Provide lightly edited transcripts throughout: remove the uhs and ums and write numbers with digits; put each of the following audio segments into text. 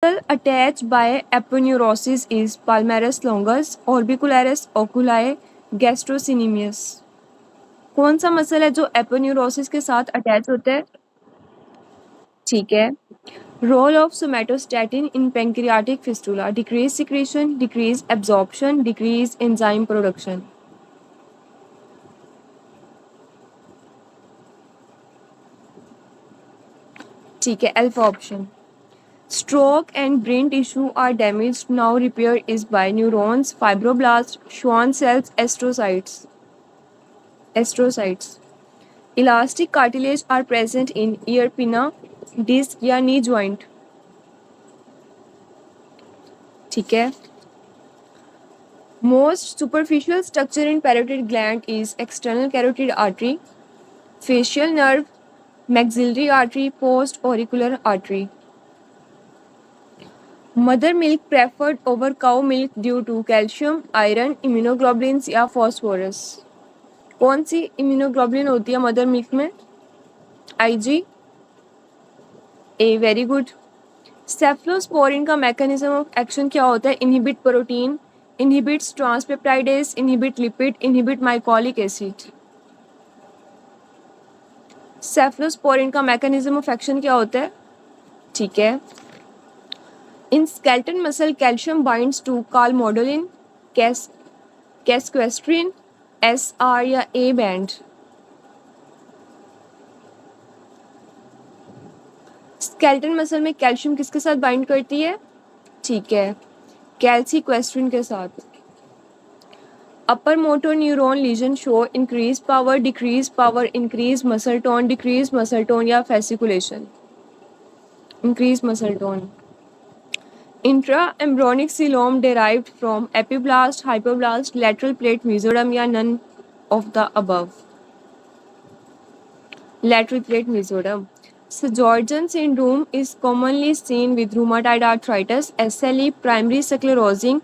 attached by aponeurosis is palmaris longus, orbicularis oculi, gastrocnemius. कौन सा muscle है जो एपोन्यूरोसिस के साथ अटैच होता है? ठीक है. Role of somatostatin in pancreatic fistula: decrease secretion, decrease absorption, decrease enzyme production. ठीक है, alpha option. Stroke and brain tissue are damaged. Now repair is by neurons, fibroblasts, Schwann cells, astrocytes. Astrocytes. Elastic cartilage are present in ear pinna, disc या knee joint. ठीक है. Most superficial structure in parotid gland is external carotid artery, facial nerve, maxillary artery, post auricular artery. Mother milk preferred over cow milk due to calcium, iron, immunoglobulins या phosphorus. कौन सी immunoglobulin होती है mother milk में? IG. A. Very good. Cephalosporin का mechanism of action क्या होता है? Inhibit protein, inhibits ट्रांसपेप्टाइडेज, inhibit lipid, inhibit mycolic acid. Cephalosporin का मैकेनिज्म ऑफ एक्शन क्या होता है? ठीक है. In skeletal muscle, calcium binds to calmodulin, casquestrin, SR या A band. Skeletal muscle में कैल्शियम किसके साथ बाइंड करती है? ठीक है, कैल्सीक्वेस्ट्रिन के साथ. Upper motor neuron lesion show increased power, decreased power, increased muscle tone या fasciculation. Increased muscle tone. Intraembryonic coelom derived from epiblast, hypoblast, lateral plate mesoderm या none of the above. Lateral plate mesoderm. Sjorgen syndrome is commonly seen with rheumatoid arthritis, SLE, primary sclerosing.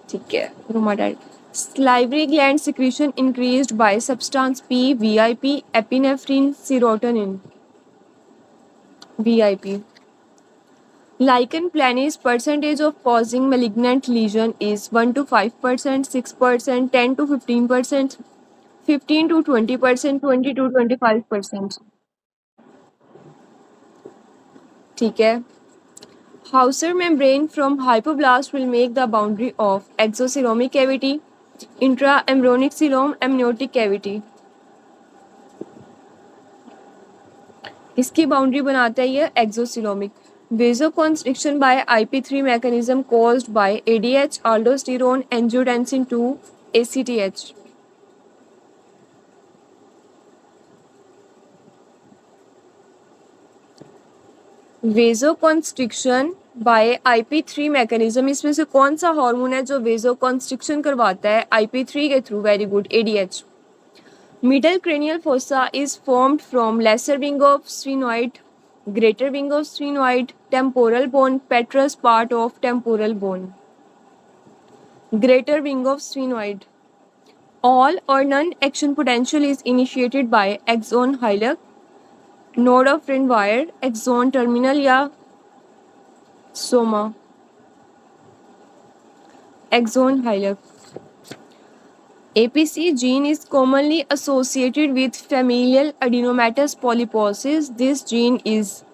ठीक है, rheumatoid. Salivary gland secretion increased by substance P, VIP, epinephrine, serotonin. VIP. Lichen planus percentage of causing malignant lesion is 1 to 5%, 6%, 10 to 15%, 15 to 20%, 20 to 25%. ठीक है. Hauser membrane from hypoblast will make the boundary of exocoelomic cavity, intraembryonic coelom, amniotic cavity. इसकी boundary बनाता है ये एक्सोसिलोमिक. Vasoconstriction by IP3 mechanism caused by ADH, aldosterone, angiotensin II, ACTH. Vasoconstriction by IP3 mechanism, इसमें से कौन सा hormone है जो vasoconstriction करवाता है IP3 के through? Very good, ADH. Middle cranial fossa is formed from lesser wing of sphenoid, greater wing of sphenoid, temporal bone, petrous part of temporal bone. Greater wing of sphenoid. All or none action potential is initiated by axon hillock, node of Rendtweier, axon terminal या soma. Axon hillock. APC gene is commonly associated with familial adenomatous polyposis. This gene is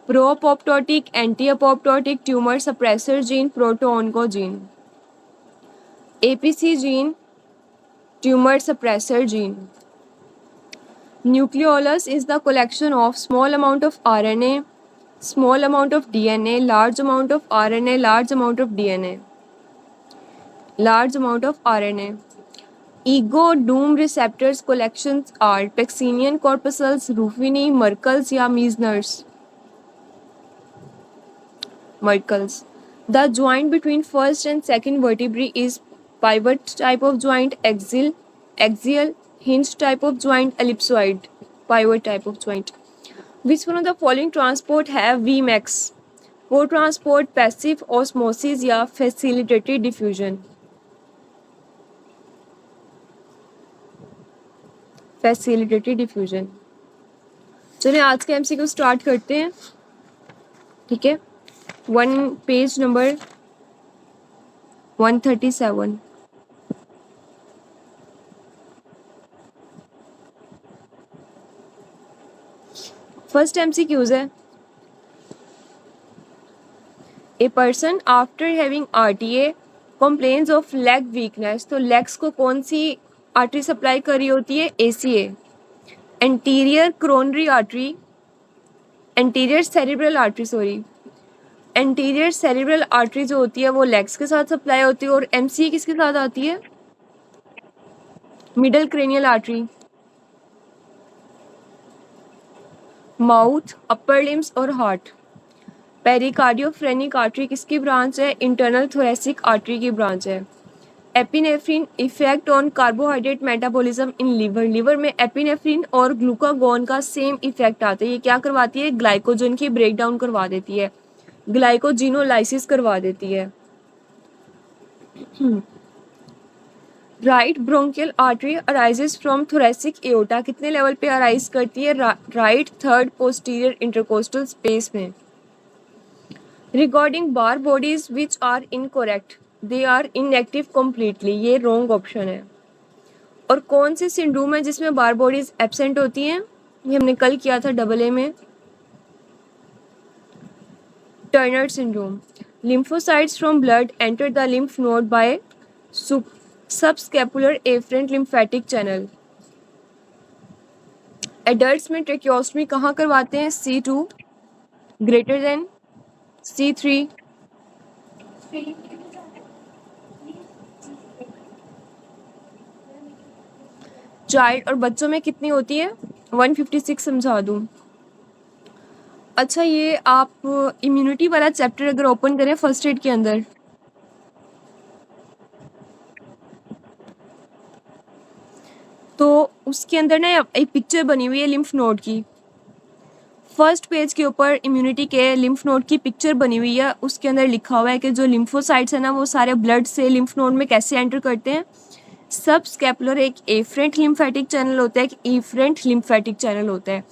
pro-apoptotic, anti-apoptotic, tumor suppressor gene, proto-oncogene. APC gene, tumor suppressor gene. Nucleolus is the collection of small amount of RNA, small amount of DNA, large amount of RNA, large amount of DNA. Large amount of RNA. Ego-doom receptors collections are Pacinian corpuscles, Ruffini, Merkels या Meissner's. Merkels. The joint between first and second vertebrae is pivot type of joint, axial, hinged type of joint, ellipsoid, pivot type of joint. Which one of the following transport have Vmax? Co-transport, passive osmosis या facilitated diffusion. Facilitated diffusion. चलिए आज के MCQ start करते हैं. ठीक है. Page number 137। First MCQs है, a person after having RTA complains of leg weakness. तो लेग्स को कौन सी आर्टरी सप्लाई कर रही होती है? ACA। Anterior coronary artery, anterior cerebral artery, sorry, anterior cerebral artery जो होती है वो लेग्स के साथ सप्लाई होती है, और MCA किसके साथ आती है? Middle cranial artery. Mouth, upper limbs और हार्ट। पेरिकार्डियोफ्रेनिक आर्टरी किसकी ब्रांच है? इंटरनल थोरेसिक आर्टरी की ब्रांच है। Epinephrine effect on carbohydrate metabolism in liver. Liver में एपिनेफ्रिन और ग्लूकागोन का सेम इफेक्ट आता है। ये क्या करवाती है? ग्लाइकोजन की ब्रेकडाउन करवा देती है, ग्लाइकोजिनोलाइसिस करवा देती है। Right bronchial artery arises from thoracic aorta. कितने लेवल पे अराइज करती है? Right third posterior intercostal space में। Regarding Barr bodies which are incorrect, they are inactive completely. ये रॉन्ग ऑप्शन है। और कौन सी सिंड्रोम है जिसमें बार बॉडीज एब्सेंट होती हैं? ये हमने कल किया था AA में, Turner syndrome. Lymphocytes from blood enter the lymph node by subscapular efferent lymphatic channel. Adults में ट्रेकियोस्टमी कहाँ करवाते हैं? C2 greater than C3। Child और बच्चों में कितनी होती है? 156 समझा दूं। अच्छा, ये आप इम्यूनिटी वाला चैप्टर अगर ओपन करें फर्स्ट एड के अंदर, तो उसके अंदर ना एक पिक्चर बनी हुई है लिम्फ नोड की। फर्स्ट पेज के ऊपर इम्यूनिटी के लिम्फ नोड की पिक्चर बनी हुई है। उसके अंदर लिखा हुआ है कि जो लिम्फोसाइट्स है ना वो सारे ब्लड से लिम्फ नोड में कैसे एंटर करते हैं। सब स्कैपुलर एक एफरेंट लिम्फेटिक चैनल होता है, एक इफरेंट लिम्फेटिक चैनल होता है।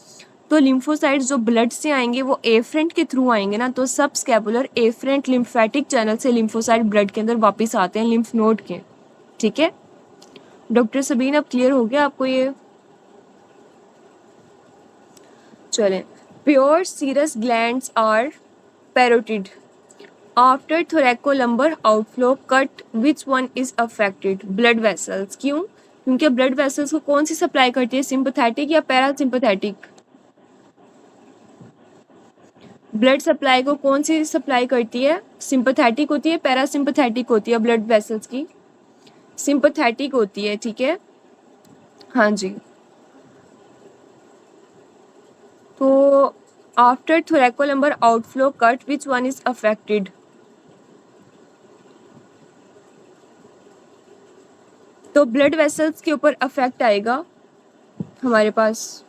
तो लिम्फोसाइट्स जो ब्लड से आएंगे वो एफरेंट के थ्रू आएंगे ना, तो सब स्कैपुलर एफरेंट लिम्फेटिक चैनल से लिम्फोसाइट ब्लड के अंदर वापस आते हैं लिम्फ नोड के। ठीक है डॉक्टर सबीन, अब क्लियर हो गया आपको ये? चलें, pure serous glands are parotid after thoracolumbar outflow cut which one is affected? Blood vessels. क्यों? क्योंकि ब्लड वेसल्स को कौन सी सप्लाई करती है? सिंपैथेटिक या पैरासिम्पैथेटिक? ब्लड सप्लाई को कौन सी सप्लाई करती है? सिंपैथेटिक होती है, पैरासिम्पैथेटिक होती है? ब्लड वेसल्स की सिंपैथेटिक होती है। ठीक है, हाँ जी। तो after thoracolumbar outflow cut which one is affected? तो ब्लड वेसल्स के ऊपर अफेक्ट आएगा हमारे पास।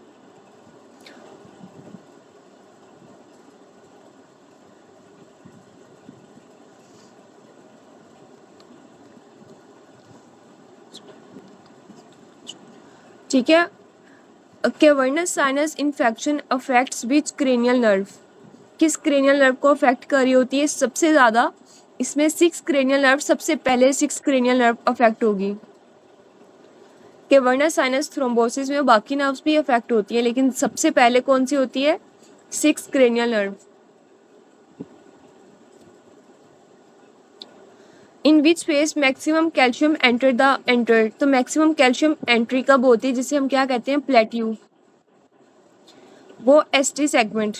ठीक है, cavernous sinus infection affects which cranial nerve? किस क्रेनियल नर्व को अफेक्ट कर रही होती है सबसे ज़्यादा? इसमें 6 क्रेनियल नर्व, सबसे पहले 6 क्रेनियल नर्व अफेक्ट होगी। कैवर्नस साइनस थ्रोम्बोसिस में बाकी नर्व्स भी अफेक्ट होती है, लेकिन सबसे पहले कौन सी होती है? 6 cranial nerve. In which phase maximum calcium enter? तो मैक्सिमम कैल्शियम एंट्री कब होती है, जिसे हम क्या कहते हैं? प्लेट्यू। वो ST segment.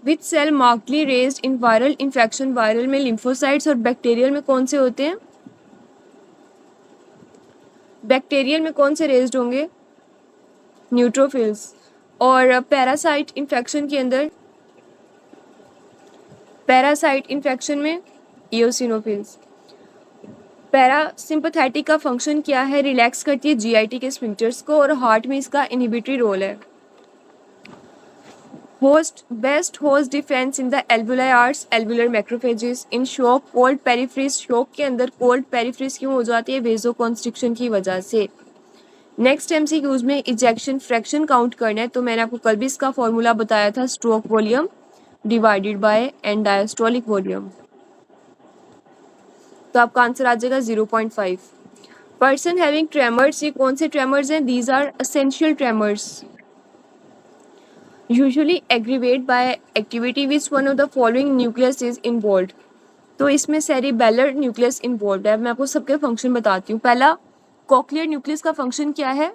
Which cell markedly raised in viral infection? Viral में लिम्फोसाइट्स और बैक्टीरियल में कौन से होते हैं? बैक्टीरियल में कौन से रेज्ड होंगे? न्यूट्रोफिल्स। और पैरासाइट इन्फेक्शन के अंदर, पैरासाइट इन्फेक्शन में इयोसिनोफिल्स। पैरासिम्पैथेटिक का फंक्शन क्या है? रिलैक्स करती है GIT के स्फिंक्टर्स को, और हार्ट में इसका इनहिबिटरी रोल है। Best host defence in the alveoli आर्ट्स alveolar macrophages in shock cold peripheries. Shock के अंदर कोल्ड पेरिफ्रीज क्यों हो जाती है? वेजोकॉन्स्ट्रिक्शन की वजह से। नेक्स्ट MCQs में इजेक्शन फ्रैक्शन काउंट करना है, तो मैंने आपको कल भी इसका फॉर्मूला बताया था, stroke volume divided by and diastolic volume. तो आपका आंसर आ जाएगा 0.5। पर्सन हैविंग ट्रेमर्स, ये कौन से ट्रेमर्स हैं? These are essential tremors usually aggravate by activity which one of the following nucleus is involve. तो इसमें सेरिबेलर न्यूक्लियस इन्वॉल्व है। मैं आपको सबके फंक्शन बताती हूँ। पहला, कॉक्लियर न्यूक्लियस का फंक्शन क्या है?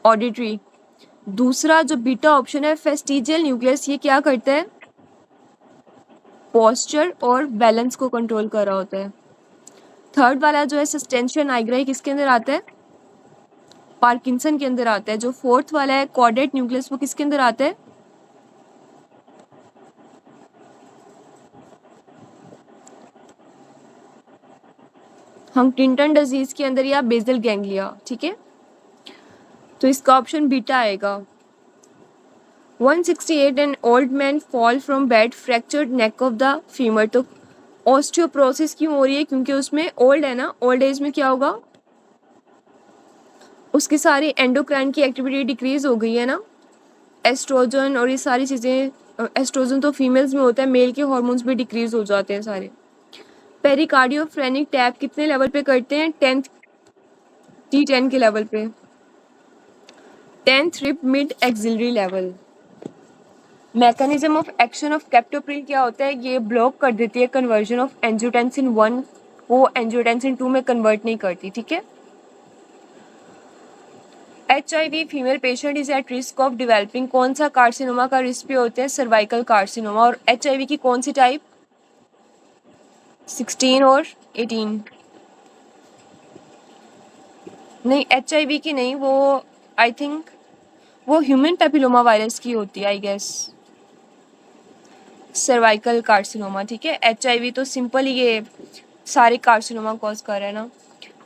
ऑडिटरी। दूसरा जो बीटा ऑप्शन है फेस्टिजियल न्यूक्लियस, ये क्या करता है? पोस्चर और बैलेंस को कंट्रोल कर रहा होता है। थर्ड वाला जो है सस्टेंशिया नाइग्रा, किसके अंदर आता है? पार्किंसन के अंदर आता है। जो फोर्थ वाला है कॉर्डेट न्यूक्लियस, वो किसके अंदर आता है? हंटिंगटन डिजीज के अंदर या बेसल गैंग्लिया। ठीक है, तो इसका ऑप्शन बीटा आएगा। 168 an old man fall from bed fractured neck of the femur. तो ऑस्टियोप्रोसिस क्यों हो रही है? क्योंकि उसमें ओल्ड है ना, ओल्ड एज में क्या होगा? उसकी सारी एंडोक्राइन की एक्टिविटी डिक्रीज हो गई है ना, एस्ट्रोजन और ये सारी चीज़ें। एस्ट्रोजन तो फीमेल्स में होता है, मेल के हॉर्मोन्स भी डिक्रीज हो जाते हैं सारे। पेरिकार्डियोफ्रेनिक टैप कितने लेवल पे करते हैं? 10th T10 के लेवल पे। 10th rib mid axillary level. Mechanism of action of captopril क्या होता है? ये ब्लॉक कर देती है कन्वर्जन ऑफ एंजियोटेंसिन 1 को एंजियोटेंसिन 2 में कन्वर्ट नहीं करती। ठीक है। HIV female patient is at risk of developing कौन सा कार्सिनोमा का रिस्क पे होते हैं? Cervical carcinoma. और HIV की कौन सी टाइप? 16 और 18। नहीं, HIV की नहीं, वो आई थिंक वो ह्यूमन पेपिलोमा वायरस की होती है आई गेस, सर्वाइकल कार्सिनोमा। ठीक है, HIV तो सिंपल ही ये सारे कार्सिनोमा कॉज कर रहा है ना।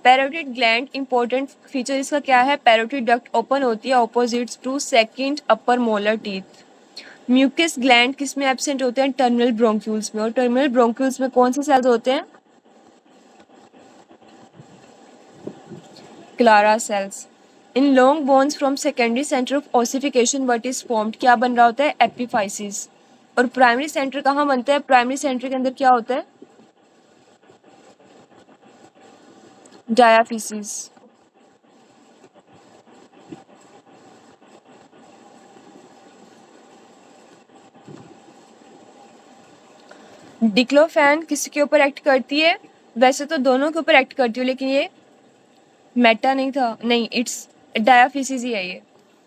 पैरोटिड ग्लैंड, इंपॉर्टेंट फीचर इसका क्या है? पैरोटिड डक्ट ओपन होती है opposites to second upper molar teeth. Mucus gland किस में एब्सेंट होते हैं? टर्मिनल ब्रोंक्यूल्स में। और टर्मिनल ब्रोंक्यूल्स में कौन से सेल्स होते हैं? Clara cells. In long bones from secondary centre of ossification what is formed, क्या बन रहा होता है? एपिफाइसिस। और प्राइमरी सेंटर कहाँ बनता है? प्राइमरी सेंटर के अंदर क्या होता है? डायाफिसिस। डिक्लोफैन किसके ऊपर एक्ट करती है? वैसे तो दोनों के ऊपर एक्ट करती है, लेकिन ये मेटा नहीं था, नहीं इट्स डायाफिसिस ही है ये,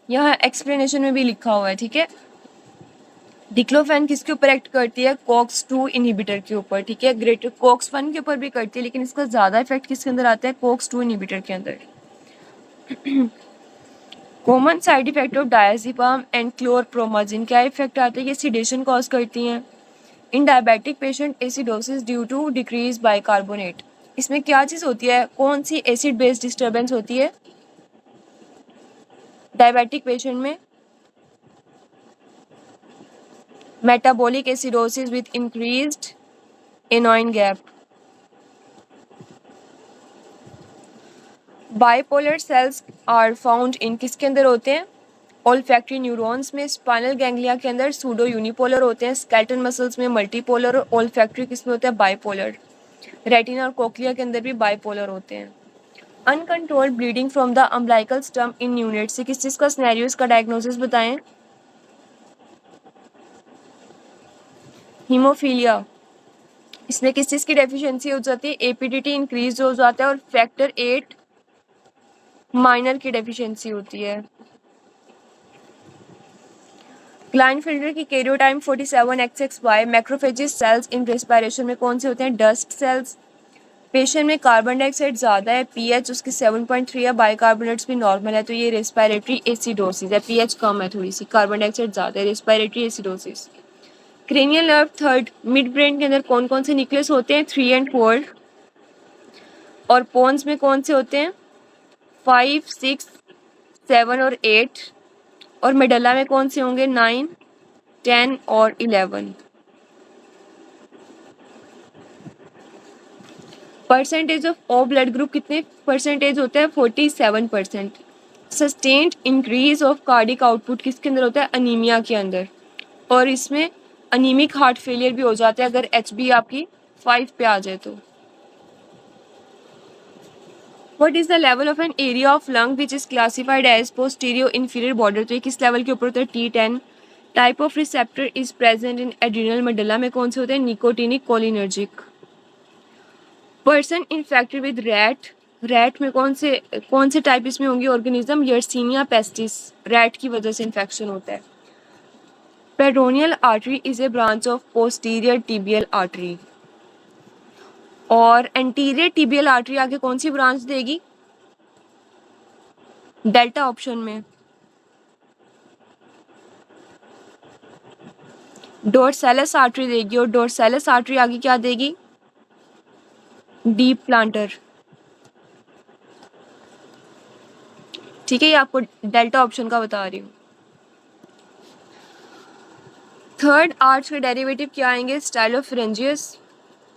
यहाँ एक्सप्लेनेशन में भी लिखा हुआ है। ठीक है, डिक्लोफैन किसके ऊपर एक्ट करती है? कॉक्स 2 इनहिबिटर के ऊपर। ठीक है, ग्रेटर कॉक्स 1 के ऊपर भी करती है, लेकिन इसका ज़्यादा इफेक्ट किसके अंदर आता है? कॉक्स 2 इनहिबिटर के अंदर। Common side effect of diazepam and chlorpromazine, क्या इफेक्ट आते हैं? ये सिडेशन कॉज करती हैं। In diabetic patient acidosis due to decrease bicarbonate, इसमें क्या चीज़ होती है? कौन सी एसिड बेस्ड डिस्टर्बेंस होती है डायबिटिक पेशेंट में? Metabolic acidosis with increased anion gap. Bipolar cells are found in किसके अंदर होते हैं? ओल्फैक्टरी न्यूरॉन्स में। स्पाइनल गैंग्लिया के अंदर सूडो यूनिपोलर होते हैं। स्केलेटल मसल्स में मल्टीपोलर और ओल्फैक्टरी किसमें होता है? बाइपोलर। रेटिना और कोक्लिया के अंदर भी बाइपोलर होते हैं। Uncontrolled bleeding from the umbilical stump in neonate, से किस चीज़ का सिनेरियो, इसका डायग्नोसिस बताएं। हीमोफीलिया, इसमें किस चीज़ की डेफिशिएंसी हो जाती है? एपीडीटी इंक्रीज हो जाता है और फैक्टर 8 माइनर की डेफिशिएंसी होती है। क्लाइनफिल्टर की karyotype 47XXY। Macrophages cells in respiration में कौन से होते हैं? Dust cells. पेशेंट में कार्बन डाइऑक्साइड ज़्यादा है, पीएच उसकी 7.3 है, बाइकार्बोनेट्स भी नॉर्मल है, तो ये रेस्पिरेटरी एसिडोसिस है। पीएच कम है थोड़ी सी, कार्बन डाइऑक्साइड ज़्यादा है, respiratory acidosis. Cranial nerve third, mid brain के अंदर कौन कौन से न्यूक्लियस होते हैं? 3 और 4। और पोन्स में कौन से होते हैं? 5, 6, 7 और 8। और मेडल्ला में कौन से होंगे? 9, 10 और 11। Percentage of O blood group कितने परसेंटेज होता है? 47%। Sustained increase of cardiac output किसके अंदर होता है? अनीमिया के अंदर, और इसमें अनीमिक हार्ट फेलियर भी हो जाता है अगर HB आपकी 5 पे आ जाए तो। What is the level of an area of lung which is classified as posterior inferior border? तो ये किस लेवल के ऊपर होता है? T10. Type of receptor is present in adrenal medulla में कौन से होते हैं? Nicotinic cholinergic. Person infected with rat में कौन से टाइप इसमें होंगे ऑर्गेनिज्म? यर्सीनिया पेस्टिस, रैट की वजह से इन्फेक्शन होता है। Peroneal artery is a branch of posterior tibial artery, और एंटीरियर टिबियल आर्टरी आगे कौन सी ब्रांच देगी? डेल्टा ऑप्शन में डोर्सैलस आर्टरी देगी, और डोर्सैलस आर्टरी आगे क्या देगी? Deep planter. ठीक है, ये आपको डेल्टा ऑप्शन का बता रही हूँ। थर्ड आर्च के डेरिवेटिव क्या आएंगे? Stylopharyngeus.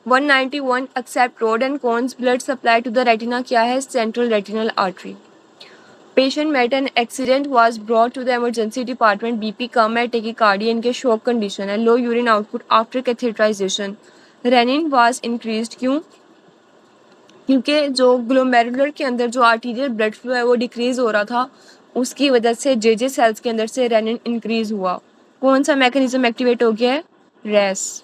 191 except rod and cones blood supply to the retina क्या है? Central retinal artery. Patient met an accident, was brought to the emergency department. BP कम है, tachycardia इनके शॉक कंडीशन है, low urine output after catheterization. Renin was increased, क्यों? क्योंकि जो glomerular के अंदर जो आर्टीरियल ब्लड फ्लो है वो डिक्रीज हो रहा था, उसकी वजह से जे सेल्स के अंदर से रेनिन इंक्रीज हुआ। कौन सा मैकेनिज्म एक्टिवेट हो गया है? RAS.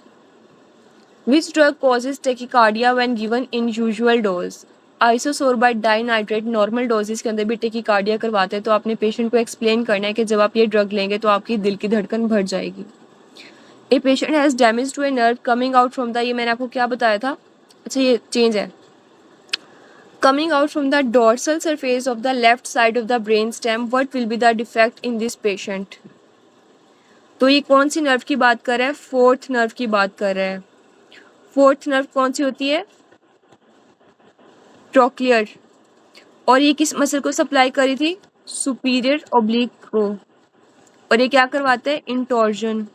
Which drug causes tachycardia when given in usual dose? Isosorbide dinitrate normal doses के अंदर भी टेकिकार्डिया करवाते हैं, तो आपने पेशेंट को एक्सप्लेन करना है कि जब आप ये ड्रग लेंगे तो आपकी दिल की धड़कन बढ़ जाएगी। A patient has damage to a nerve coming out from the, ये मैंने आपको क्या बताया था? अच्छा, ये चेंज है। Coming out from the dorsal surface of the left side of the brain stem, what will be the defect in this patient? तो ये कौन सी नर्व की बात कर रहा है? फोर्थ नर्व की बात कर रहा है। फोर्थ नर्व कौन सी होती है? ट्रोक्लियर। और ये किस मसल को सप्लाई करी थी? सुपीरियर ओब्लिक को। और ये क्या करवाते हैं? इंटॉर्जन।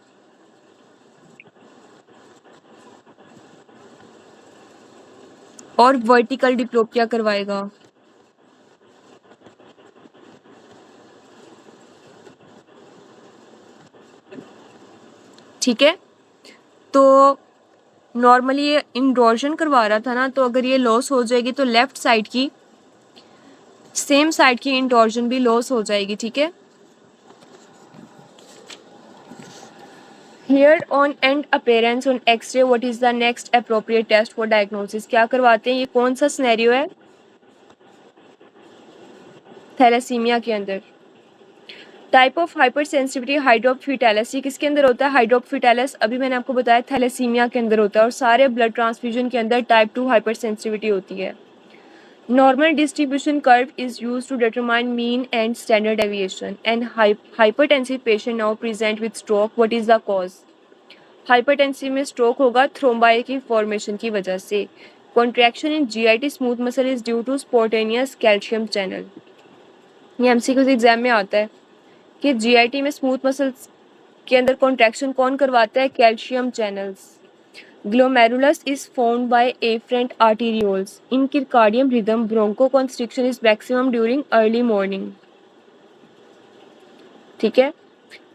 और वर्टिकल डिप्लोपिया करवाएगा। ठीक है, तो नॉर्मली ये इंटॉर्जन करवा रहा था ना, तो अगर ये लॉस हो जाएगी तो लेफ्ट साइड की सेम साइड की इंटॉर्जन भी लॉस हो जाएगी। ठीक है, hair on end appearance on X-ray, what is the next appropriate test for diagnosis? क्या करवाते हैं? ये कौन सा सिनेरियो है? थैलेसीमिया के अंदर। टाइप ऑफ हाइपर सेंसिटिविटी हाइड्रोप्फिटेलस, ये किसके अंदर होता है? हाइड्रोप्फिटेलस अभी मैंने आपको बताया थैलेसीमिया के अंदर होता है, और सारे ब्लड ट्रांसफ्यूजन के अंदर टाइप 2 हाइपर सेंसिटिविटी होती है। Normal distribution curve is use to determine mean and standard deviation, and hypertensive patient now present with stroke, what is the cause? Hypertensive में स्ट्रोक होगा थ्रोम्बाई की फॉर्मेशन की वजह से। Contraction in GIT smooth muscle is due to spontaneous calcium channel. ये MCQ exam में आता है कि जीआईटी में स्मूथ मसल्स के अंदर कॉन्ट्रैक्शन कौन करवाता है? Calcium channels. Glomerulus is found by efferent arterioles in circadian rhythm, bronchoconstriction is maximum during early morning. ठीक है,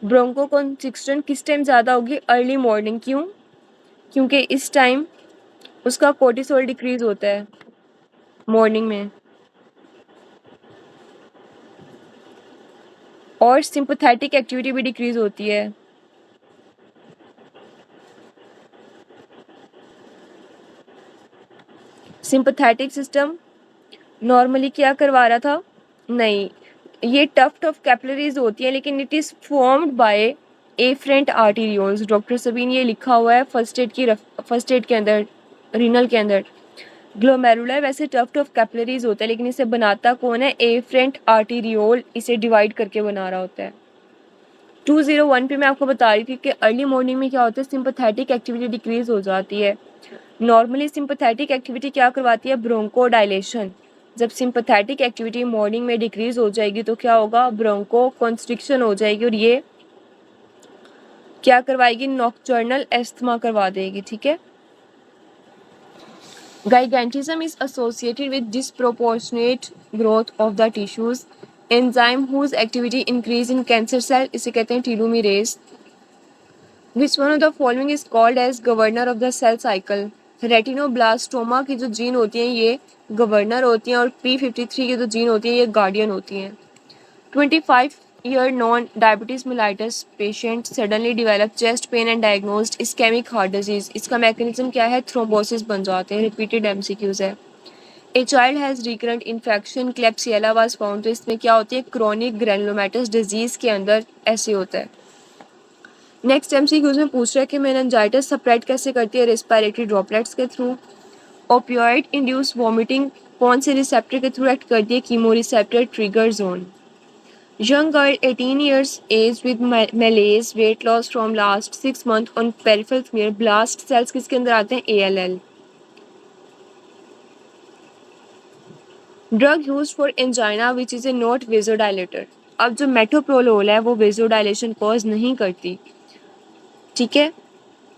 ब्रोंकोकॉन्स्ट्रिक्शन किस टाइम ज़्यादा होगी? Early morning. क्यों? क्योंकि इस टाइम उसका कोर्टिसोल डिक्रीज होता है मॉर्निंग में, और सिंपैथेटिक एक्टिविटी भी डिक्रीज होती है। सिंपैथेटिक सिस्टम नॉर्मली क्या करवा रहा था? नहीं, ये टफ्ट ऑफ कैपिलरीज होती है, लेकिन it is formed by efferent arterioles. Doctor Sabeen ये लिखा हुआ है फर्स्ट एड के अंदर, रीनल के अंदर। ग्लोमेरुला वैसे टफ्ट ऑफ कैपिलरीज होता है, लेकिन इसे बनाता कौन है? एफरेंट आर्टीरियोल इसे डिवाइड करके बना रहा होता है। 201 पे मैं आपको बता रही थी कि अर्ली मॉर्निंग में क्या होता है? सिंपैथेटिक एक्टिविटी डिक्रीज हो जाती है। नॉर्मली सिंपैथेटिक एक्टिविटी क्या करवाती है? ब्रोंकोडायलेशन। जब सिंपैथेटिक एक्टिविटी मॉर्निंग में डिक्रीज हो जाएगी तो क्या होगा? ब्रोंकोकॉन्स्ट्रिक्शन हो जाएगी, और ये क्या करवाएगी? नॉक्टर्नल एस्थमा करवा देगी। ठीक है, gigantism is associated with disproportionate growth of the tissues enzyme whose activity increase in cancer cell, इसे कहते हैं telomerase. Which one of the following is called as governor of the cell cycle. Retinoblastoma की जो gene होती हैं ये governor होती हैं और P53 की जो जीन होती है ये गार्डियन होती हैं। 25-year non-diabetes mellitus patient suddenly develop chest pain and diagnosed ischemic heart disease। इसका मैकेनिज्म क्या है, थ्रोम्बोसिस बन जाते हैं। रिपीटेड एमसीक्यूज है। A child has recurrent infection klebsiella was found, तो इसमें क्या होती है, क्रॉनिक ग्रैनुलोमेटस डिजीज के अंदर ऐसे होता है। नेक्स्ट एमसीक्यूज में पूछ रहा है कि मेनिंजाइटिस स्प्रेड कैसे करती है, रेस्पिरेटरी ड्रॉपलेट्स के थ्रू। ओपियोइड इंड्यूस वॉमिटिंग कौन से रिसेप्टर के थ्रू एक्ट करती है, chemo receptor trigger zone. Young girl 18 years age with malaise weight loss from last 6 months on peripheral smear blast cells किसके अंदर आते हैं, ALL। Drug use for angina which is a not vasodilator. अब जो metoprolol है वो vasodilation cause नहीं करती, ठीक है।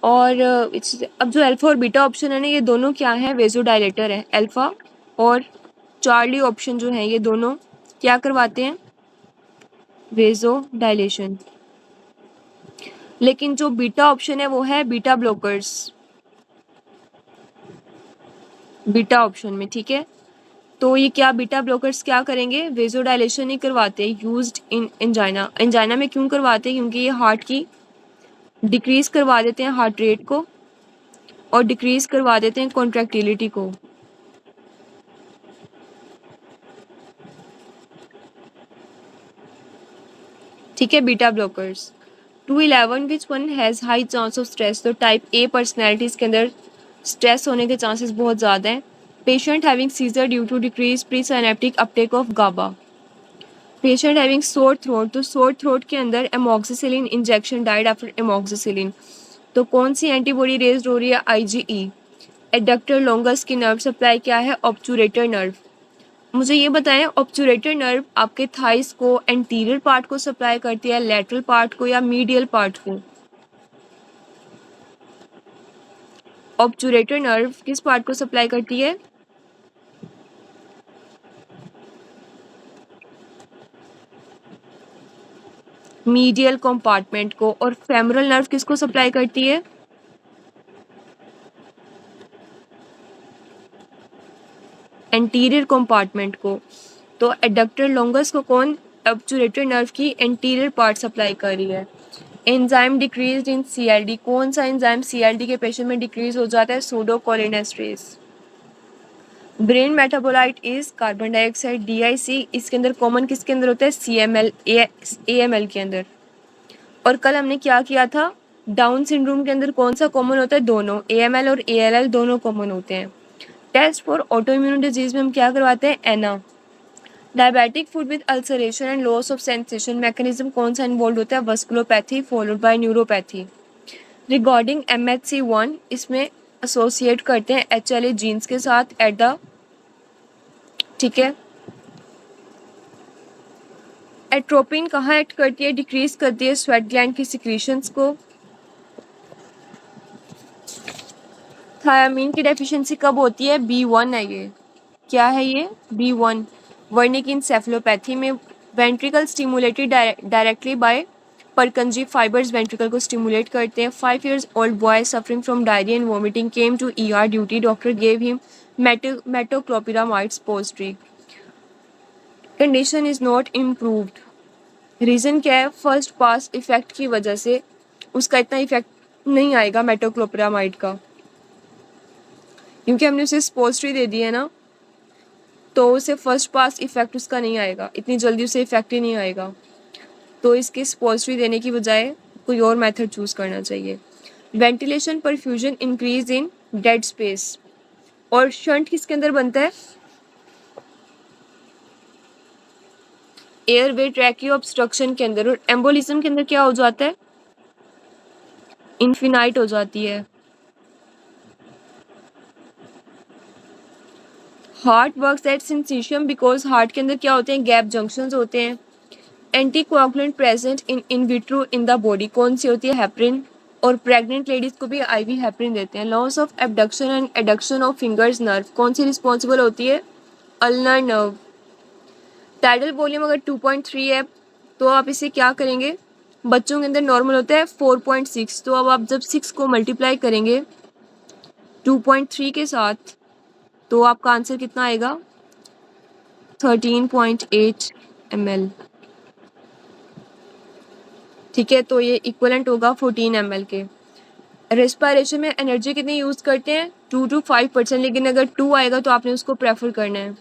और अब जो अल्फा और बीटा ऑप्शन है ना ये दोनों क्या है, वेजोडाइलेटर है। अल्फा और चार्ली ऑप्शन जो है ये दोनों क्या करवाते हैं, वेजोडाइलेशन। लेकिन जो बीटा ऑप्शन है वो है बीटा ब्लॉकर्स, बीटा ऑप्शन में, ठीक है। तो ये क्या बीटा ब्लॉकर्स क्या करेंगे, वेजोडाइलेशन नहीं करवाते, यूज्ड इन एंजाइना। एंजाइना में क्यों करवाते हैं, क्योंकि ये हार्ट की डिक्रीज करवा देते हैं हार्ट रेट को और डिक्रीज करवा देते हैं कॉन्ट्रैक्टिलिटी को। ठीक है, beta blockers. 211 which one has high chance of stress, तो टाइप ए पर्सनैलिटीज़ के अंदर स्ट्रेस होने के चांसेस बहुत ज़्यादा हैं। Patient having seizure due to decrease pre synaptic uptake of GABA. Patient having sore throat, तो सोर थ्रोट के अंदर amoxicillin injection died after amoxicillin, तो कौन सी एंटीबॉडी रेज्ड हो रही है, IgE। एडक्टर लॉन्गस की नर्व सप्लाई क्या है, ऑब्चुरेटर नर्व। मुझे ये बताएं ऑब्चुरेटर नर्व आपके थाइस को एंटीरियर पार्ट को सप्लाई करती है, लैटरल पार्ट को या मीडियल पार्ट को। ऑब्चुरेटर नर्व किस पार्ट को सप्लाई करती है, मीडियल कंपार्टमेंट को। और फेमरल नर्व किसको सप्लाई करती है, एंटीरियर कंपार्टमेंट को। तो एडक्टर लॉन्गस को कौन, ऑब्चुरेटर नर्व की एंटीरियर पार्ट सप्लाई कर रही है। एंजाइम डिक्रीज इन CLD, कौन सा एंजाइम CLD के पेशेंट में डिक्रीज हो जाता है, pseudocholinesterase. Brain metabolite is carbon dioxide, DIC। इसके अंदर कॉमन किसके अंदर होता है, CML AML के अंदर। और कल हमने क्या किया था, डाउन सिंड्रोम के अंदर कौन सा कॉमन होता है, दोनों, AML और ALL दोनों कॉमन होते हैं। Test for autoimmune disease में हम क्या करवाते हैं, ANA. Diabetic foot with ulceration and loss of sensation, mechanism कौन सा इन्वॉल्व होता है, vasculopathy followed by neuropathy. Regarding MHC1, इसमें एसोसिएट करते हैं HLA जीन्स के साथ एट द, ठीक है। एट्रोपिन कहाँ एक्ट करती है, डिक्रीज करती है स्वेट ग्लैंड की सिक्रीशंस को। थायामीन की डेफिशिएंसी कब होती है, B1 है ये, क्या है ये, B1। वर्निक इंसेफेलोपैथी में ventricle stimulated directly bye Purkinje fibres ventricle को स्टिमुलेट करते हैं। 5 years old boy suffering from diarrhea and vomiting came to ER duty. Doctor gave him metoclopramide suppository. Condition is not improved. Reason क्या है, first pass effect की वजह से उसका इतना इफेक्ट नहीं आएगा मेटोक्लोप्रामाइड का, क्योंकि हमने उसे स्पोस्ट्री दे दी है ना, तो उसे फर्स्ट पास इफेक्ट उसका नहीं आएगा, इतनी जल्दी उसे इफेक्ट ही नहीं आएगा। तो इसकी स्पोस्ट्री देने की बजाय कोई और मेथड चूज करना चाहिए। Ventilation perfusion increase in dead space, और शंट किसके अंदर बनता है, एयरवे ट्रैकियो ऑब्स्ट्रक्शन के अंदर। और एम्बोलिज्म के अंदर क्या हो जाता है, इन्फिनाइट हो जाती है। Heart works at syncytium because heart के अंदर क्या होते हैं, गैप जंक्शंस होते हैं। Anticoagulant present in vitro in the body कौन सी होती है, हेपरिन। और प्रेग्नेंट लेडीज को भी IV हेपरिन देते हैं। Loss of abduction and adduction of fingers nerve कौन सी रिस्पॉन्सिबल होती है, अल्नर नर्व। टाइडल वॉल्यूम अगर 2.3 है तो आप इसे क्या करेंगे, बच्चों के अंदर नॉर्मल होता है 4.6, तो अब आप जब 6 को मल्टीप्लाई करेंगे 2.3 के साथ तो आपका आंसर कितना आएगा, 13.8 ml। ठीक है, तो ये इक्वलेंट होगा 14 ml के। रेस्पिरेशन में एनर्जी कितनी यूज़ करते हैं, 2 to 5%, लेकिन अगर 2 आएगा तो आपने उसको प्रेफर करना है।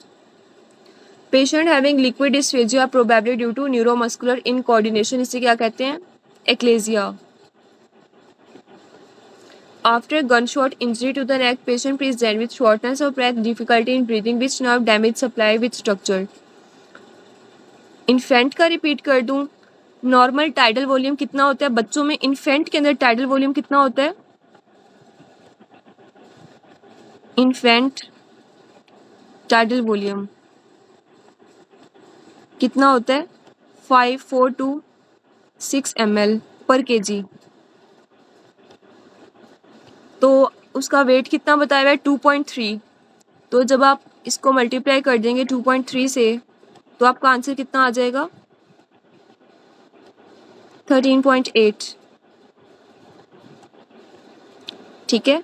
Patient having liquid dysphagia probably due to neuromuscular incoordination, इसे क्या कहते हैं, achalasia. After gun shot injury to the neck patient present with shortness of breath, difficulty in breathing, which nerve damage supply with structure. Infant का repeat कर दूं, normal tidal volume कितना होता है बच्चों में, इन्फेंट के अंदर टाइडल वॉल्यूम कितना होता है, इन्फेंट टाइडल वॉल्यूम कितना होता है, 5426 ml पर kg। तो उसका वेट कितना बताया हुआ है, 2.3, तो जब आप इसको मल्टीप्लाई कर देंगे 2.3 से तो आपका आंसर कितना आ जाएगा, 13.8। ठीक है,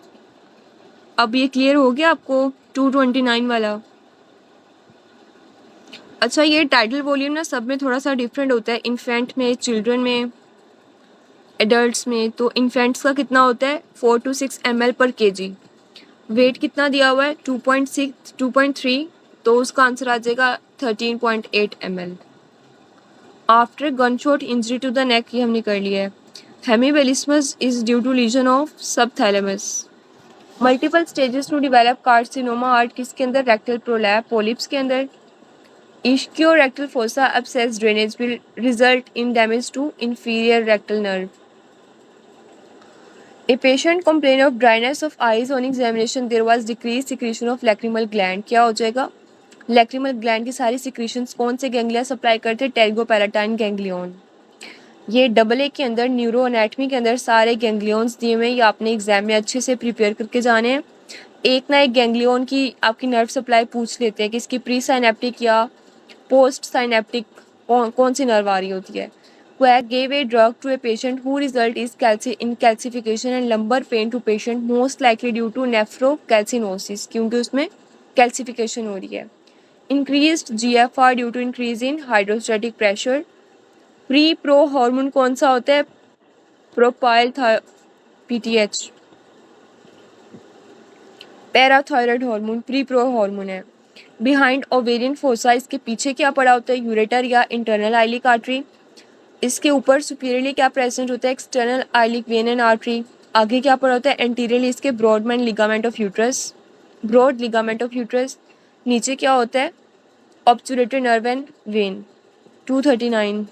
अब ये क्लियर हो गया आपको 229 वाला। अच्छा, ये टाइडल वॉल्यूम ना सब में थोड़ा सा डिफरेंट होता है, इन्फेंट में, चिल्ड्रन में, एडल्ट्स में। तो इन्फेंट्स का कितना होता है 4 to 6 ml पर kg। वेट कितना दिया हुआ है 2.6 2.3, तो उसका आंसर आ जाएगा 13.8 ml। After gun shot injury to the neck, ये हमने कर लिया है। Hemiballismus is due to lesion of subthalamus. Multiple stages to develop carcinoma art किसके अंदर, रेक्टल प्रोलैप पॉलिप्स के अंदर। Ischiorectal fossa abscess drainage will result in damage to inferior rectal nerve. A patient complained of dryness of eyes on examination. There was decreased secretion of lacrimal gland. क्या हो जाएगा, lacrimal gland की सारी secretions कौन से ganglia supply करते हैं, टेरिगोपैलेटाइन ganglion. ये डबल ए के अंदर न्यूरो एनाटमी के अंदर सारे गैंग्लियंस दिए हुए हैं, ये आपने एग्जाम में अच्छे से प्रिपेयर करके जाने हैं। एक ना एक गैंग्लियन की आपकी नर्व सप्लाई पूछ लेते हैं कि इसकी प्री साइनेप्टिक या पोस्ट साइनेप्टिक कौन सी नर्व आ रही होती है। Quack gave a drug to a patient who result is in calcification and lumbar pain to patient most likely due to nephrocalcinosis, क्योंकि उसमें calcification हो रही है। Increased GFR due to increase in hydrostatic pressure। Pre pro hormone कौन सा होता है, propyl PTH। Parathyroid hormone pre pro hormone है। बिहाइंड ओवेरियन फोसा, इसके पीछे क्या पड़ा होता है, यूरेटर या इंटरनल आइलिक आर्टरी। इसके ऊपर सुपीरियरली क्या प्रेजेंट होता है, external iliac vein and artery. आगे क्या पड़ा होता है, एंटीरियरली इसके Brodmann ligament of uterus, broad ligament of uterus. नीचे क्या होता है, obturator nerve and vein. 239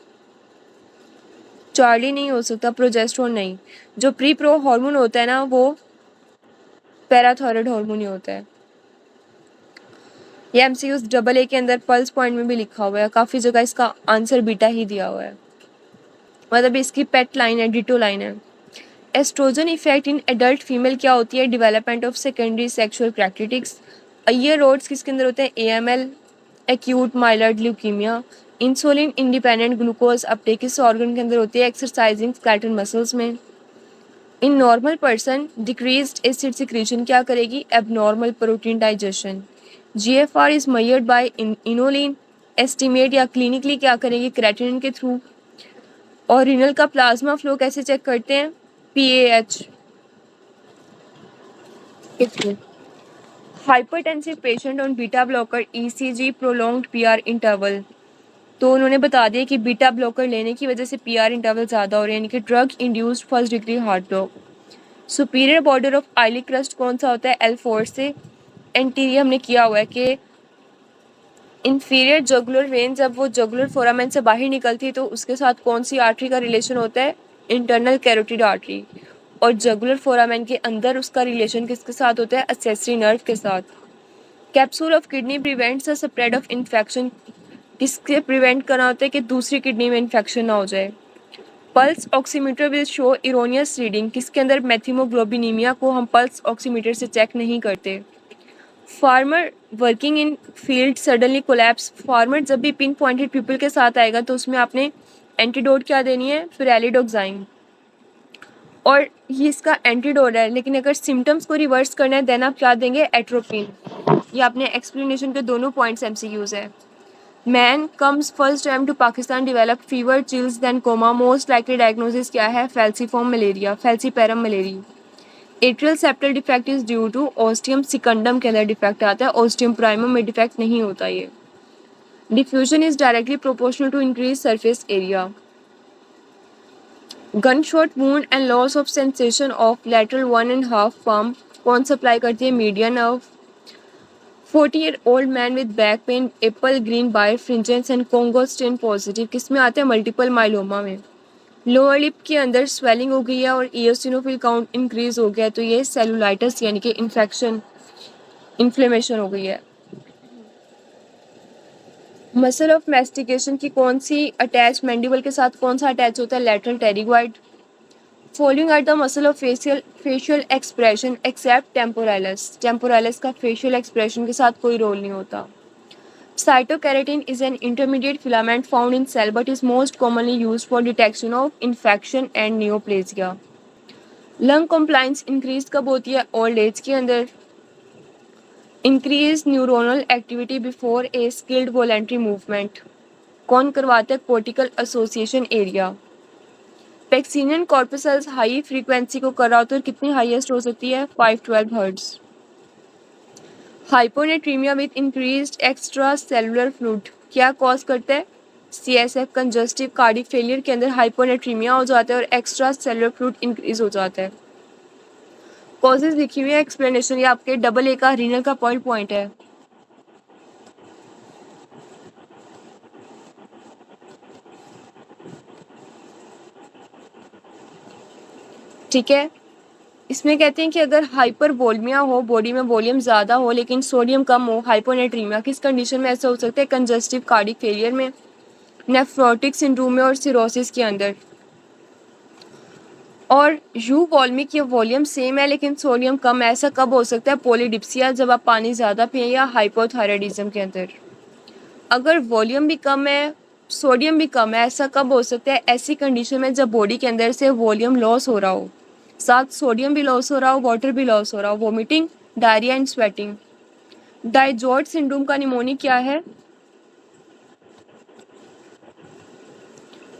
Charlie नहीं हो सकता, प्रोजेस्टेरोन नहीं। जो प्री प्रो हार्मोन होता है ना वो पैराथायराइड हार्मोन ही होता है। ये एमसीक्यूज डबल ए के अंदर पल्स पॉइंट में भी लिखा हुआ है, काफ़ी जगह इसका आंसर बीटा ही दिया हुआ है, मतलब इसकी पेट लाइन है, डिटो लाइन है। Oestrogen effect in adult female क्या होती है, development of secondary sexual characteristics. ये रोड्स किसके अंदर होते हैं, AML, acute myeloid leukaemia. Insulin independent glucose uptake किस ऑर्गन के अंदर होती है, एक्सरसाइजिंग स्केलेटल मसल्स में। In normal person decreased acid secretion क्या करेगी, abnormal protein digestion. GFR is measured by inulin estimate, या क्लिनिकली क्या करेंगे, क्रेटिनिन के थ्रू। और रिनल का प्लाज्मा फ्लो कैसे चेक करते हैं, PAH के through. Hypertensive patient on beta blocker ECG prolonged PR interval, तो उन्होंने बता दिया कि बीटा ब्लॉकर लेने की वजह से PR इंटरवल ज़्यादा हो रहे हैं, यानी कि drug induced first degree heart block. Superior border of iliac crust कौन सा होता है, L4 से। एंटीरियर हमने किया हुआ है कि इंफीरियर जगुलर वेन जब वो जगुलर फोरामेन से बाहर निकलती है तो उसके साथ कौन सी आर्टरी का रिलेशन होता है, इंटरनल कैरोटिड आर्टरी। और जगुलर फोरामेन के अंदर उसका रिलेशन किसके साथ होता है, एक्सेसरी नर्व के साथ। Capsule of kidney prevents the spread of infection, किसके प्रिवेंट करना होता है कि दूसरी किडनी में इन्फेक्शन ना हो जाए। Pulse oximeter will show erroneous reading, किसके अंदर, मेथिमोग्लोबिनीमिया को हम पल्स ऑक्सीमीटर से चेक नहीं करते। Farmer working in field suddenly collapse. Farmer जब भी पिन पॉइंटेड पीपल के साथ आएगा तो उसमें आपने एंटीडोट क्या देनी है, फेरालिडोक्साइन, और ये इसका एंटीडोट है। लेकिन अगर सिम्टम्स को रिवर्स करना है देन आप क्या देंगे, एट्रोपिन। ये आपने एक्सप्लेनेशन के दोनों पॉइंट्स एमसीक्यूज है। Man comes first time to Pakistan, develop fever, chills, then coma. Most likely diagnosis क्या है, falciform malaria, falciparum malaria. Atrial septal defect is due to ostium secundum के अंदर डिफेक्ट आता है, ऑस्टियम प्राइमम में डिफेक्ट नहीं होता ये। Diffusion is directly proportional to increase surface area. Gun shot wound and loss of sensation of lateral 1.5 palm कौन सप्लाई करती है, median nerve. 40-year-old man with back pain, apple green birefringence and congo stain positive किस में आते हैं, multiple myeloma में। Lower lip के अंदर स्वेलिंग हो गई है और इयोसिनोफिल काउंट इंक्रीज हो गया है, तो ये सेलुलाइटिस यानी कि इन्फेक्शन, इन्फ्लेमेशन हो गई है। मसल ऑफ मैस्टिकेशन की कौन सी अटैच, मैंडिबल के साथ कौन सा अटैच होता है, lateral pterygoid. Following are the muscle of facial expression except temporalis. Temporalis का फेशियल एक्सप्रेशन के साथ कोई रोल नहीं होता। Cytokeratin is an intermediate filament found in cell but is most commonly used for detection of infection and neoplasia. Lung compliance increase कब होती है, old age के अंदर। Increase neuronal activity before a skilled voluntary movement कौन करवाता है, cortical association area. Pacinian corpuscles high frequency को कर रहा होता है, और कितनी हाईएस्ट हो सकती है, 512 hertz. Hyponatraemia with increased extra cellular fluid क्या कॉज करता है, CSF कंजस्टिव कार्डिक फेलियर के अंदर हाइपोनेट्रीमिया हो जाता है और एक्स्ट्रा सेलुलर फ्लूइड इंक्रीज हो जाता है। कॉजेज लिखी हुई है, एक्सप्लेनेशन ये आपके डबल ए का रीनल का पॉइंट है। ठीक है, इसमें कहते हैं कि अगर हाइपर वोल्मिया हो, बॉडी में वॉल्यूम ज़्यादा हो लेकिन सोडियम कम हो, हाइपोनेट्रीमिया किस कंडीशन में ऐसा हो सकता है, कंजस्टिव कार्डिक फेलियर में, नेफ्रोटिक सिंड्रोम में और सिरोसिस के अंदर। और यू वॉल्मिक या वॉल्यूम सेम है लेकिन सोडियम कम है, ऐसा कब हो सकता है, पोलीडिप्सिया जब आप पानी ज़्यादा पिए, या हाइपोथायराइडिज्म के अंदर। अगर वॉल्यूम भी कम है, सोडियम भी कम है, ऐसा कब हो सकता है, ऐसी कंडीशन में जब बॉडी के अंदर से वॉल्यूम लॉस हो रहा हो, साथ सोडियम भी लॉस हो रहा हो, वाटर भी लॉस हो रहा हो, vomiting, diarrhoea and sweating. DiGeorge syndrome का निमोनिक क्या है,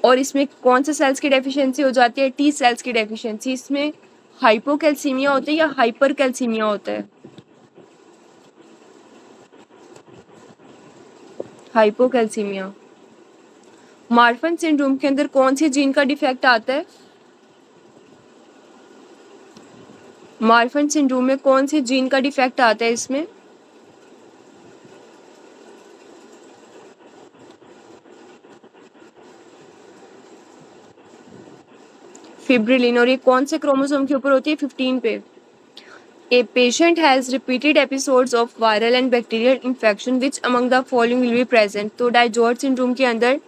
और इसमें कौन से सेल्स की डेफिशिएंसी हो जाती है, टी सेल्स की डेफिशिएंसी। इसमें हाइपोकैल्सीमिया होता है या हाइपर कैल्सीमिया होता है, हाइपोकैल्सीमिया। मार्फन सिंड्रोम के अंदर कौन सी जीन का डिफेक्ट आता है, मार्फन सिंड्रोम में कौन सी जीन का डिफेक्ट आता है, इसमें फिब्रिलिन, और ये कौन से क्रोमोसोम के ऊपर होती है, 15 पे। A patient has repeated episodes of viral and bacterial infection. Which among the following will be present? तो डाइजॉर्ज सिंड्रोम के अंदर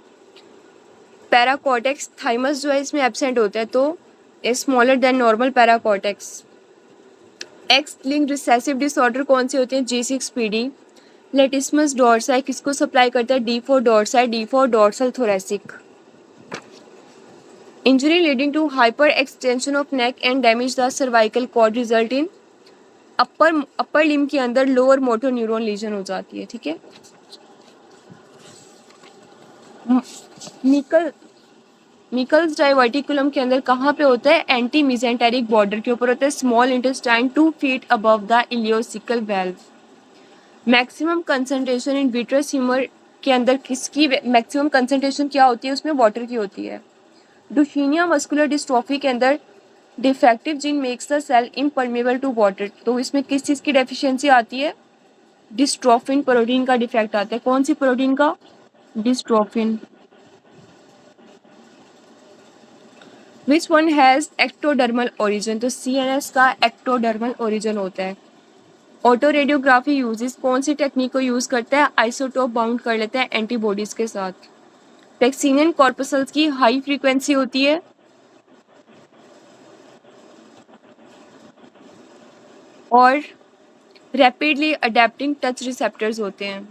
पैराकॉर्टेक्स थाइमस जो है इसमें एब्सेंट होता है, तो smaller than normal paracortex. X linked recessive disorder कौन से होते हैं, G6PD। लेटिस्मस डॉर्साई किसको सप्लाई करता है, D4 dorsi, D4 dorsal thoracic. Injury leading to hyper extension of neck and damage the cervical cord result in upper limb के अंदर lower motor neuron lesion हो जाती है। ठीक है, निकल निकल्स डाइवर्टिकुलम के अंदर कहाँ पे होता है, एंटी मिजेंटेरिक बॉर्डर के ऊपर होता है, small intestine 2 feet above the ileocaecal valve. Maximum concentration in vitreous humour के अंदर किसकी मैक्सिमम कंसंट्रेशन क्या होती है, उसमें वाटर की होती है। डुशीनिया मस्कुलर डिस्ट्रॉफी के अंदर defective gene makes the cell impermeable to water, तो इसमें किस चीज़ की डेफिशिएंसी आती है, डिस्ट्रोफिन प्रोटीन का डिफेक्ट आता है। कौन सी प्रोटीन का, dystrophin. Which one has ectodermal origin, तो CNS का एक्टोडर्मल ओरिजिन होता है। ऑटो रेडियोग्राफी यूजेस कौन सी टेक्निक को यूज़ करता है, आइसोटोप बाउंड कर लेते हैं एंटीबॉडीज़ के साथ। पेक्सिनियन कॉर्पसल्स की हाई फ्रीक्वेंसी होती है, और रैपिडली अडेप्टिंग टच रिसेप्टर्स होते हैं।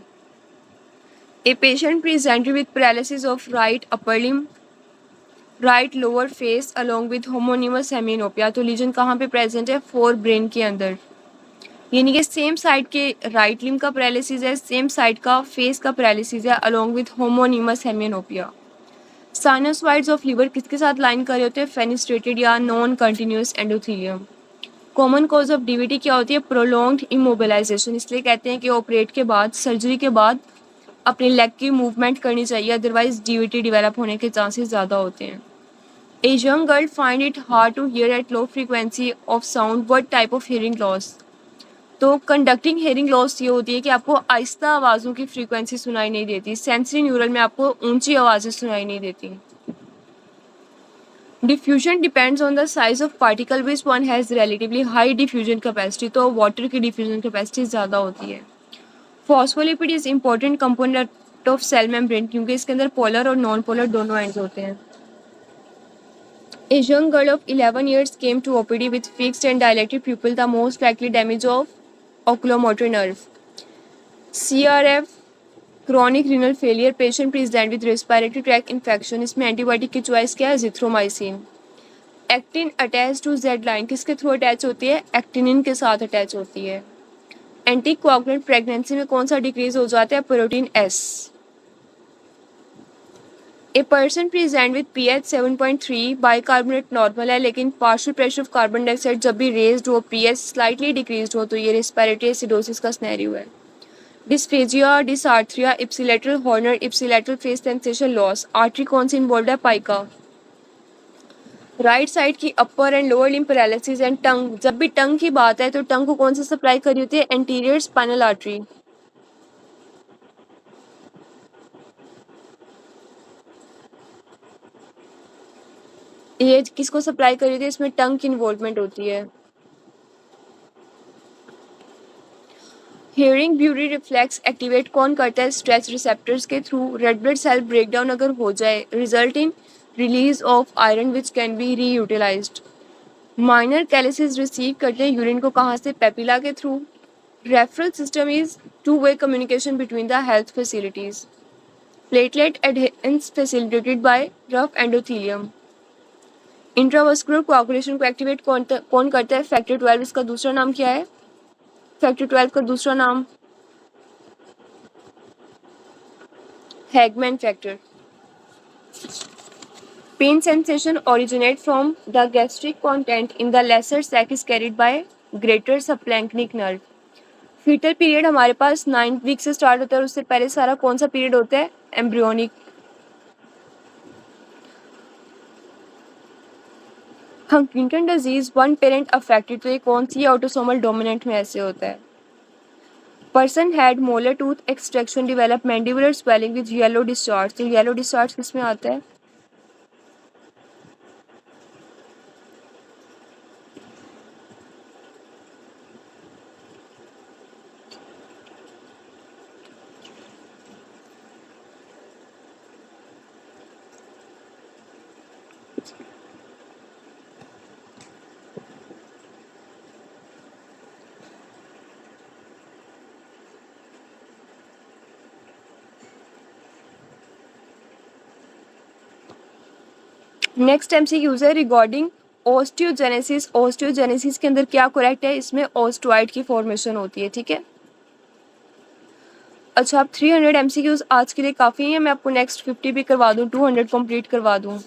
A patient presented with paralysis of right upper limb, right lower face along with homonymous hemianopia. तो लीजन कहाँ पे प्रेजेंट है? फोर ब्रेन के अंदर, यानी कि सेम साइड के राइट लिम्ब का पैरालिसिस है, सेम साइड का फेस का पैरालिसिस है along with homonymous hemianopia. Sinusoids of liver किसके साथ लाइन कर रहे होते हैं? फेनिस्ट्रेटेड या non continuous endothelium. Common cause of DVT क्या होती है? Prolonged immobilisation. इसलिए कहते हैं कि ऑपरेट के बाद, सर्जरी के बाद अपने लेग की मूवमेंट करनी चाहिए, अदरवाइज डीवीटी डेवलप होने के चांसेस ज़्यादा होते हैं। A young girl find it hard to hear at low frequency of sound, what type of hearing loss? तो कंडक्टिंग हियरिंग लॉस ये होती है कि आपको आहिस्ता आवाज़ों की फ्रीक्वेंसी सुनाई नहीं देती। सेंसरी न्यूरल में आपको ऊंची आवाज़ें सुनाई नहीं देती। Diffusion depends on the size of particle which one has relatively high diffusion capacity. तो वाटर की डिफ्यूजन कैपेसिटी ज़्यादा होती है। Phospholipid is important component of cell membrane, क्योंकि इसके अंदर पोलर और नॉन पोलर दोनों एंड्स होते हैं। A young girl of 11 years came to OPD with fixed and dilated pupil, the most likely damage of oculomotor nerve. CRF, chronic renal failure, patient present with respiratory tract infection। इसमें antibiotic की choice क्या है? Azithromycin. Actin attach to Z line किसके through attach होती है? Actinin के साथ attach होती है। एंटी कोआगुलेंट प्रेगनेंसी में कौन सा डिक्रीज हो जाता है? Protein S. A person present with pH 7.3, bicarbonate normal है, लेकिन partial pressure of carbon dioxide जब भी रेज्ड हो, पीएच स्लाइटली डिक्रीज्ड हो, तो ये रेस्पिरेटरी एसिडोसिस का सिनेरियो है। Dysphagia, dysarthria, ipsilateral Horner, ipsilateral face sensation loss. Artery कौन सी इन्वॉल्व है? पाइका। राइट साइड की upper and lower limb paralysis and tongue. जब भी टंग की बात है तो टंग को कौन सी सप्लाई करी होती है? Anterior spinal artery. ये किसको सप्लाई करी होती है? इसमें टंग की इन्वॉल्वमेंट होती है। हियरिंग ब्यूटी रिफ्लेक्स एक्टिवेट कौन करता है? स्ट्रेच रिसेप्टर्स के थ्रू। रेड ब्लड सेल ब्रेकडाउन अगर हो जाए, result in release of iron which can be reutilised. Minor calyces receive करते हैं यूरिन को कहाँ से? पेपिला के थ्रू। Referral system is two way communication between the health facilities. Platelet adherence facilitated by rough endothelium. Intravascular coagulation को activate कौन करता है? फैक्टर 12। इसका दूसरा नाम क्या है? फैक्टर 12 का दूसरा नाम Hageman factor. Pain sensation originate from the gastric content in the lesser sac is carried by greater subclavicular nerve. Foetal period हमारे पास 9th वीक से स्टार्ट होता है और उससे पहले सारा कौन सा पीरियड होता है? Embryonic. Huntington disease one parent affected, तो ये कौन सी ऑटोसोमल डोमिनेंट में ऐसे होता है? Person had molar tooth extraction develop mandibular swelling with yellow discharge. तो येलो डिस्चार्ज किस में आता है? नेक्स्ट एमसीक्यूज है रिगार्डिंग ओस्टियोजेनेसिस। ओस्टियोजेनेसिस के अंदर क्या करेक्ट है? इसमें ओस्टोइड की फॉर्मेशन होती है, ठीक है। अच्छा, आप 300 एमसीक्यूज आज के लिए काफ़ी हैं, मैं आपको नेक्स्ट 50 भी करवा दूँ, 200 कंप्लीट करवा दूँ।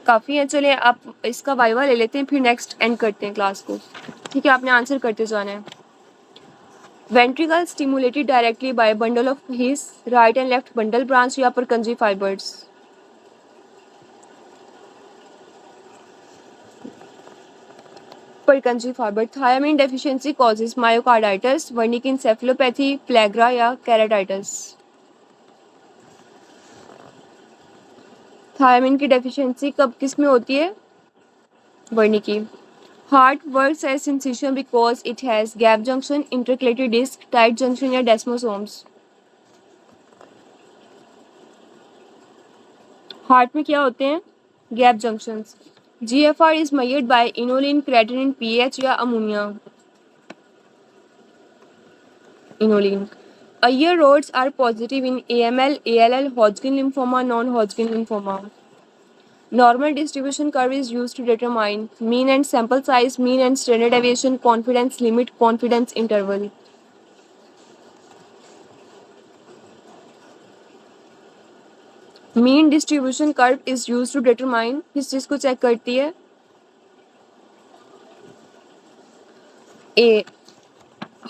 काफ़ी है, चलिए आप इसका वाइवा ले लेते हैं, फिर नेक्स्ट एंड करते हैं क्लास को, ठीक है। आपने आंसर करते जाना है। Ventricle stimulated directly by bundle of His right and left bundle branch या Purkinje fibres. Purkinje fibre. Thiamine deficiency causes myocarditis, Wernicke encephalopathy, pellagra या कैराटाइटिस। थायमिन की डेफिशिएंसी कब किस में होती है? Wernicke. Heart works as syncytium because it has gap junction, intercalated disc, tight junction या desmosomes. Heart में क्या होते हैं? Gap junctions. GFR is measured by inulin, creatinine, pH या ammonia. Inulin. Ayer rods are positive in AML, ALL, Hodgkin lymphoma, non-Hodgkin lymphoma. Normal distribution curve is used to determine mean and sample size, mean and standard deviation, confidence limit, confidence interval. Mean distribution curve is use to determine, किस चीज को check करती है? ए,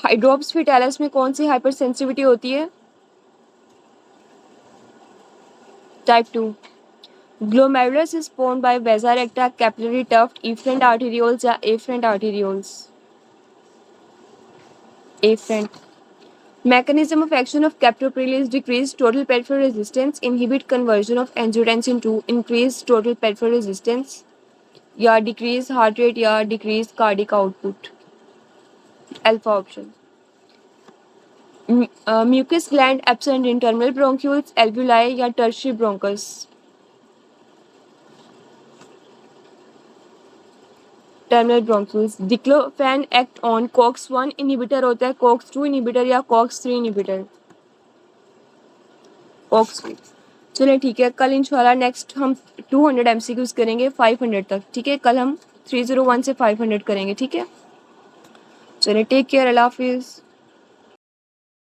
hydrops fetalis में कौन सी hyper sensitivity होती है? Type 2. Glomerulus is formed by vasa recta, capillary tuft, efferent arterioles या afferent arterioles? Afferent. Mechanism of action of captopril is decrease total peripheral resistance, inhibit conversion of angiotensin to increase total peripheral resistance, या decrease heart rate या decrease cardiac output. Alpha option. Mucus gland absent in terminal bronchioles, alveoli या tertiary bronchus. Terminal bronchioles. Diclofenac act on COX-1 inhibitor होता है, COX-2 inhibitor या COX-3 inhibitor? COX-2. चलिए ठीक है, कल इंशाल्लाह नेक्स्ट हम 200 MCQs करेंगे 500 तक. ठीक है, कल हम 301 से 500 करेंगे. ठीक है, चलिए टेक केयर, अल्लाह हाफिज़.